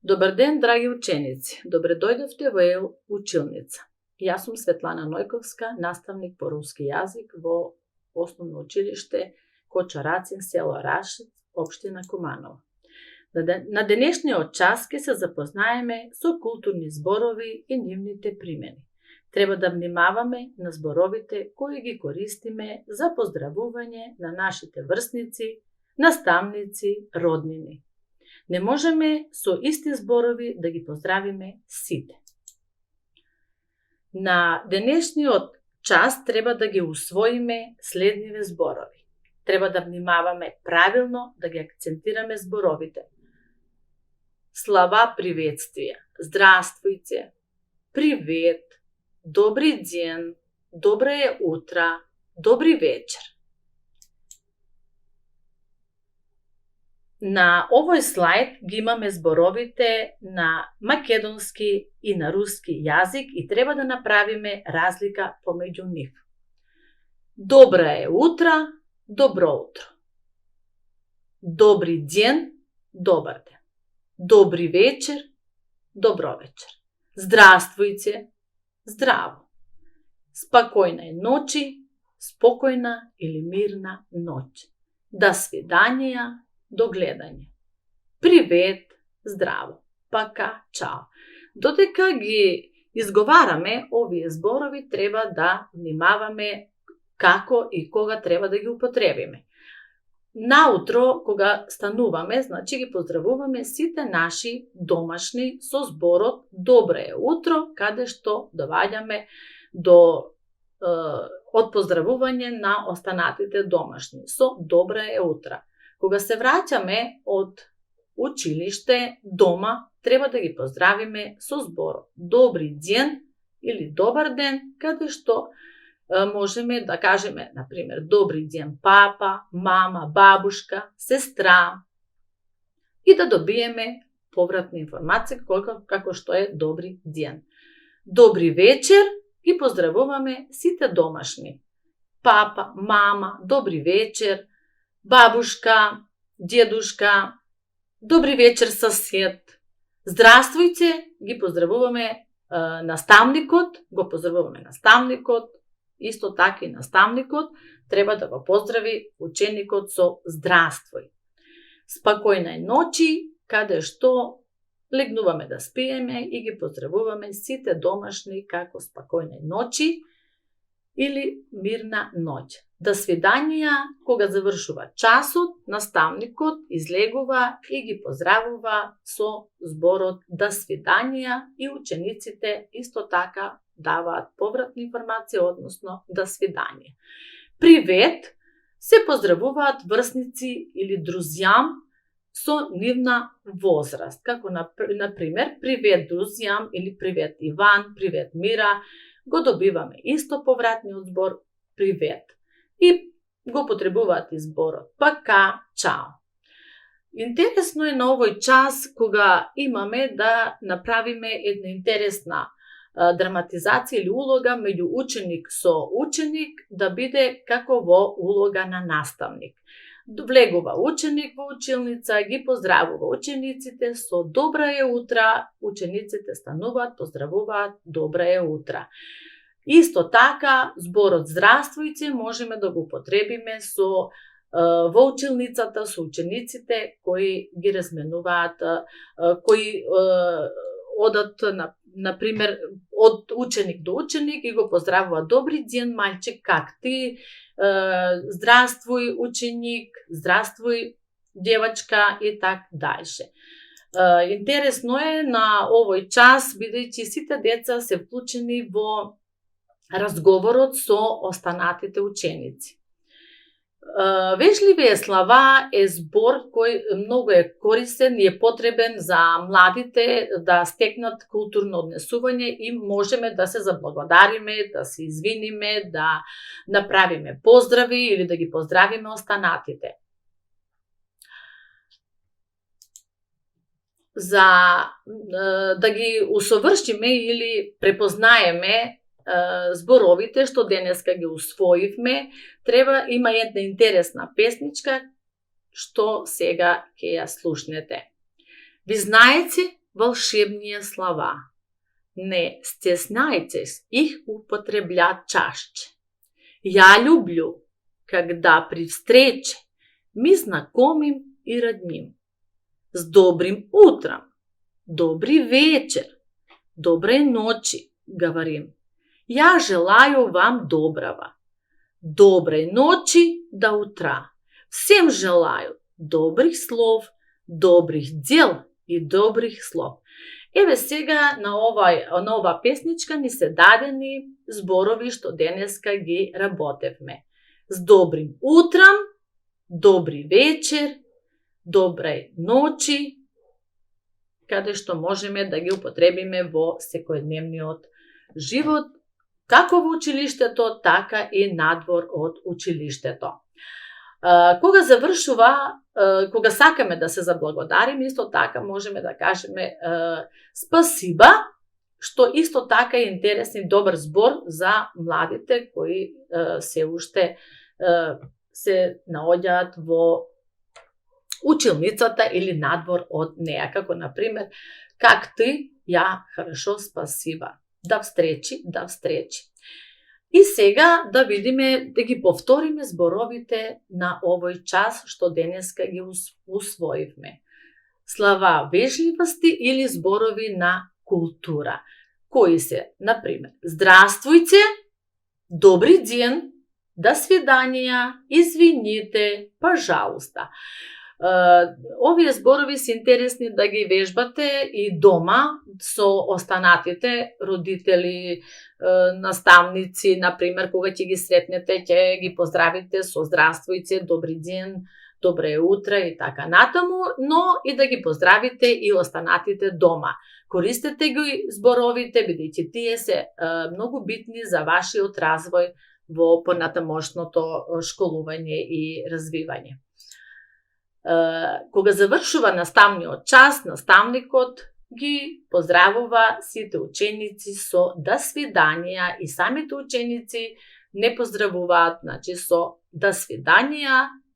Добар ден, драги ученици! Добре дојдовте во ЕЛ училница. Јас сум Светлана Нојковска, наставник по руски јазик во Основно училиште Коча Рацин, село Рашец, општина Куманово. На денешниот час ќе се запознаеме со културни зборови и нивните примени. Треба да внимаваме на зборовите кои ги користиме за поздравување на нашите врсници, наставници, роднини. Не можеме со исти зборови да ги поздравиме сите. На денешниот час треба да ги усвоиме следниве зборови. Треба да внимаваме правилно да ги акцентираме зборовите. Слова приветствија, здравствујте, привет, добри ден, доброе утро, добри вечер. На овој слайд ги имаме зборовите на македонски и на руски јазик и треба да направиме разлика помеѓу нив. Доброе утро, добро утро. Добри ден, добар ден. Добри вечер, добро вечер. Здравствуйте, здраво. Спокојнај ночи, спокојна или мирна ноќ. До свидања, до гледање. Привет, здраво, пака, чао. Додека ги изговараме овие зборови, треба да внимаваме како и кога треба да ги употребиме. Наутро, кога стануваме, значи ги поздравуваме сите наши домашни со зборот добре утро, каде што доваѓаме од поздравување на останатите домашни со добре утро. Кога се враќаме од училиште дома, треба да ги поздравиме со зборот добри ден или добар ден, каде што можеме да кажеме, например, добри ден папа, мама, бабушка, сестра и да добиеме повратна информација како што е добри ден. Добри вечер ги поздравуваме сите домашни. Папа, мама, добри вечер, бабушка, дедушка, добри вечер сосед. Здравствуйте ги поздравуваме наставникот, исто така и наставникот треба да го поздрави ученикот со здравствуј. Спокојнај ночи, каде што легнуваме да спиеме и ги поздравуваме сите домашни како спокојнај ночи или мирна ноќ. До свидања, кога завршува часот, наставникот излегува и ги поздравува со зборот до свидања и учениците исто така даваат повратна информација, односно до свидање. Привет се поздравуваат врсници или друзјам со нивна возраст, како например привет друзјам или привет Иван, привет Мира, го добиваме исто повратниот збор привет. И го потребуваат и зборот пака, чао. Интересно е на овој час кога имаме да направиме една интересна драматизација или улога меѓу ученик со ученик да биде како во улога на наставник. Влегува ученик во училница, ги поздравува учениците со доброе утро, учениците стануваат, поздравуваат доброе утро. Исто така, зборот здравствујте можеме да го употребиме во училницата со учениците кои ги разменуваат, кои одат, например, од ученик до ученик и го поздравуваат добри ден, мальчик, как ти? Здравствуј, ученик, здравствуј, девачка и так дальше. Интересно е на овој час, бидејќи сите деца се вклучени во разговорот со останатите ученици. Вежливие слова е збор кој многу е корисен и е потребен за младите да стекнат културно однесување и можеме да се заблагодариме, да се извиниме, да направиме поздрави или да ги поздравиме останатите. За да ги усовршиме или препознаеме зборовите што денеска ги усвоивме, има една интересна песничка што сега ќе ја слушнете. Ви знаете, волшебные слова. Не стесняйтесь их употреблять чаще. Я люблю, когда при встрече мы знакомим и родним. С добрым утром, добрый вечер, доброй ночи, говорим. Я желаю вам доброго. Доброй ночи до утра. Всем желаю добрых слов, добрых дел и добрых слов. Еве сега на ова песничка ни се дадени зборови што денеска ги работевме. С добрим утром, добри вечер, добрај ночи, каде што можеме да ги употребиме во секојдневниот живот, како во училиштето, така и надвор од училиштето. Кога завршува, кога сакаме да се заблагодариме, исто така можеме да кажеме спасиба, што исто така е интересен и добар збор за младите кои се уште се наоѓаат во училницата или надвор од неа, како например, как ты, ја, хорошо, спасиба. До встречи, до встречи. И сега да видиме, да ги повториме зборовите на овој час што денеска ги усвоивме. Слова вежливости или зборови на култура. Кои се, например, здравствуйте, добри ден, до свидания, извините, пожалуйста. Овие зборови се интересни да ги вежбате и дома со останатите родители, наставници, например, кога ќе ги сретнете, ќе ги поздравите со здравствуйте, добри ден, добре утро и така натаму, но и да ги поздравите и останатите дома. Користете ги зборовите, бидејќи тие се многу битни за вашиот развој во понатамошното школување и развивање. Кога завршува наставниот час, наставникот ги поздравува сите ученици со до свидания и самите ученици не поздравуваат, значи со до свидания